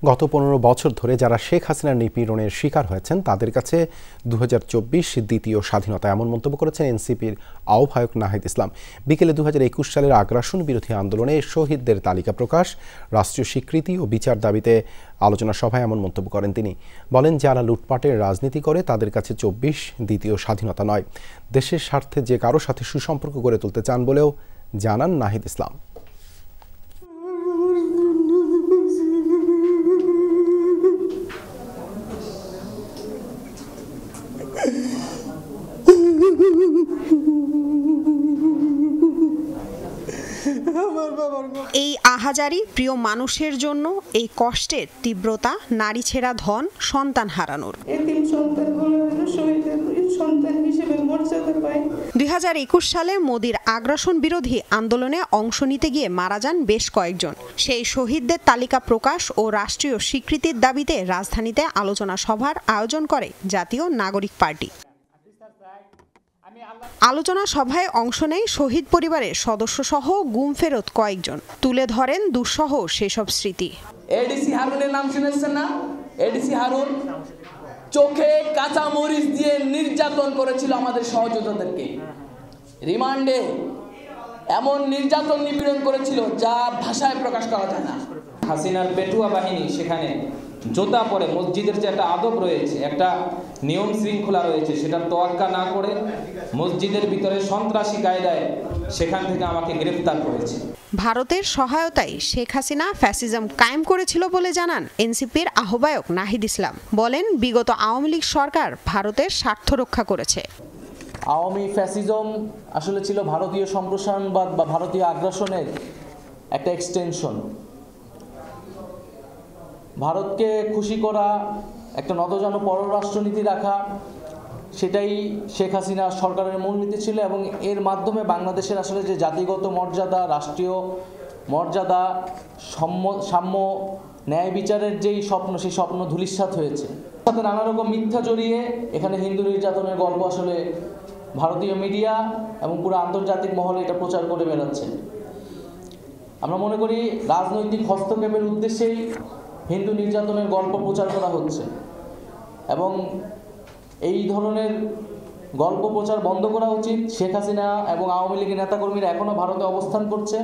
গত 15 বছর ধরে যারা শেখ হাসিনার নিপীড়নের শিকার হয়েছেন তাদের কাছে 2024 দ্বিতীয় স্বাধীনতা, এমন মন্তব্য করেছেন এনসিপির আহ্বায়ক নাহিদ ইসলাম। বিকেলে 2021 সালের আগ্রাসন বিরোধী আন্দোলনে শহীদদের তালিকা প্রকাশ, রাষ্ট্রীয় স্বীকৃতি ও বিচার দাবিতে আলোচনা সভায় এমন মন্তব্য করেন তিনি। বলেন, যারা লুটপাটের রাজনীতি করে তাদের কাছে 24 দ্বিতীয় স্বাধীনতা নয়, দেশের স্বার্থে যে কারো সাথে সুসম্পর্ক গড়ে তুলতে চান বলেও জানান নাহিদ ইসলাম। এই আহাজারি প্রিয় মানুষের জন্য, এই কষ্টের তীব্রতা, নারী ছেঁড়া ধন, সন্তান হারানোর। 2021 সালে মোদির আগ্রাসন বিরোধী আন্দোলনে অংশ নিতে গিয়ে মারা যান বেশ কয়েকজন। সেই শহীদদের তালিকা প্রকাশ ও রাষ্ট্রীয় স্বীকৃতির দাবিতে রাজধানীতে আলোচনা সভার আয়োজন করে জাতীয় নাগরিক পার্টি। আলোচনা সভায় অংশ নেয় শহীদ পরিবারের সদস্যসহ গুম ফেরত কয়েকজন, তুলে ধরেন দুঃসহ সেসব স্মৃতি। এডিসি হারুনের নাম শুনেছেন না? এডিসি হারুন চোখে কাঁচা মরিচ দিয়ে নির্যাতন করেছিল আমাদের সহযোদ্ধাদেরকে। রিমান্ডে এমন নির্যাতন নিপীড়ন করেছিল যা ভাষায় প্রকাশ করা যায় না। হাসিনার পেটুয়া বাহিনী সেখানে জোতা পরে, মসজিদের যে একটা আদব রয়েছে, একটা নিয়ম শৃঙ্খলা রয়েছে, সেটা তোয়াক্কা না করে মসজিদের ভিতরে সন্ত্রাসী কায়দায় সেখান থেকে আমাকে গ্রেফতার করেছে। ভারতের সহায়তায় শেখ হাসিনা ফ্যাসিজম কায়েম করেছিল বলে জানান এনসিপির আহ্বায়ক নাহিদ ইসলাম। বলেন, বিগত আওয়ামী লীগ সরকার ভারতের স্বার্থ রক্ষা করেছে। আওয়ামী ফ্যাসিজম আসলে ছিল ভারতীয় সম্প্রসারণবাদ বা ভারতীয় আগ্রাসনের একটা এক্সটেনশন। ভারতকে খুশি করা, একটা নতজানু পররাষ্ট্রনীতি রাখা, সেটাই শেখ হাসিনা সরকারের মূলনীতি ছিল। এবং এর মাধ্যমে বাংলাদেশের আসলে যে জাতিগত মর্যাদা, রাষ্ট্রীয় মর্যাদা, সাম্য, ন্যায় বিচারের যেই স্বপ্ন, সেই স্বপ্ন ধূলিসাৎ হয়েছে। সাথে নানা রকম মিথ্যা জড়িয়ে এখানে হিন্দু নির্যাতনের গল্প আসলে ভারতীয় মিডিয়া এবং পুরো আন্তর্জাতিক মহলে এটা প্রচার করে বেড়াচ্ছে। আমরা মনে করি রাজনৈতিক হস্তক্ষেপের উদ্দেশ্যেই হিন্দু নির্যাতনের গল্প প্রচার করা হচ্ছে এবং এই ধরনের গল্প প্রচার বন্ধ করা উচিত। শেখ হাসিনা এবং আওয়ামী লীগের নেতাকর্মীরা এখনও ভারতে অবস্থান করছে।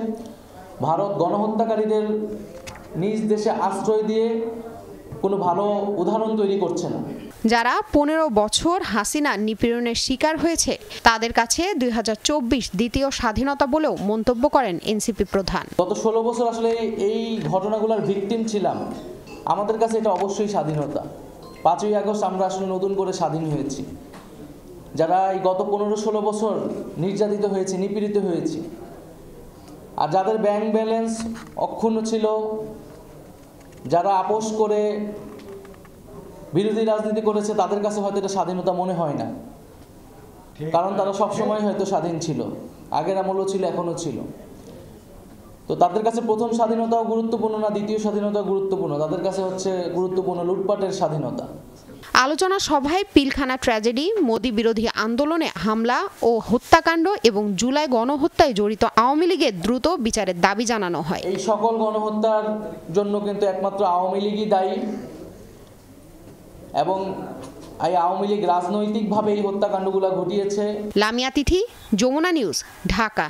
ভারত গণহত্যাকারীদের নিজ দেশে আশ্রয় দিয়ে কোনো ভালো উদাহরণ তৈরি করছে না। যারা 15 বছর হাসিনার নিপীড়নের শিকার হয়েছে তাদের কাছে 2024 দ্বিতীয় স্বাধীনতা বলেও মন্তব্য করেন এনসিপি প্রধান। গত 16 বছর আসলে এই ঘটনাগুলোর ভিকটিম ছিলাম। আমাদের কাছে এটা অবশ্যই স্বাধীনতা। 5ই আগস্ট আমরা আসলে নতুন করে স্বাধীন হয়েছি। যারা এই গত 15-16 বছর নির্যাতিত হয়েছে, নিপীড়িত হয়েছে, আর যাদের ব্যাংক ব্যালেন্স অক্ষুণ্ণ ছিল, যারা আপোষ করে বিরোধী রাজনীতি করেছে, তাদের কাছে হয়তো এটা স্বাধীনতা মনে হয় না, কারণ তারা সবসময় হয়তো স্বাধীন ছিল। আগের আমলও ছিল, এখনও ছিল। তো তাদের কাছে প্রথম স্বাধীনতাও গুরুত্বপূর্ণ না, দ্বিতীয় স্বাধীনতাও গুরুত্বপূর্ণ। তাদের কাছে হচ্ছে গুরুত্বপূর্ণ লুটপাটের স্বাধীনতা। আলোচনা সভায় পিলখানা ট্র্যাজেডি, মোদি বিরোধী আন্দোলনে হামলা ও হত্যাকাণ্ড এবং জুলাই গণহত্যায় জড়িত আওয়ামী লীগের দ্রুত বিচারের দাবি জানানো হয়। এই সকল গণহত্যার জন্য কিন্তু একমাত্র আওয়ামী লীগই দায়ী এবং এই আওয়ামী লীগ রাজনৈতিকভাবে এই হত্যাকাণ্ডগুলো ঘটিয়েছে। লামিয়া তিথি, যমুনা নিউজ, ঢাকা।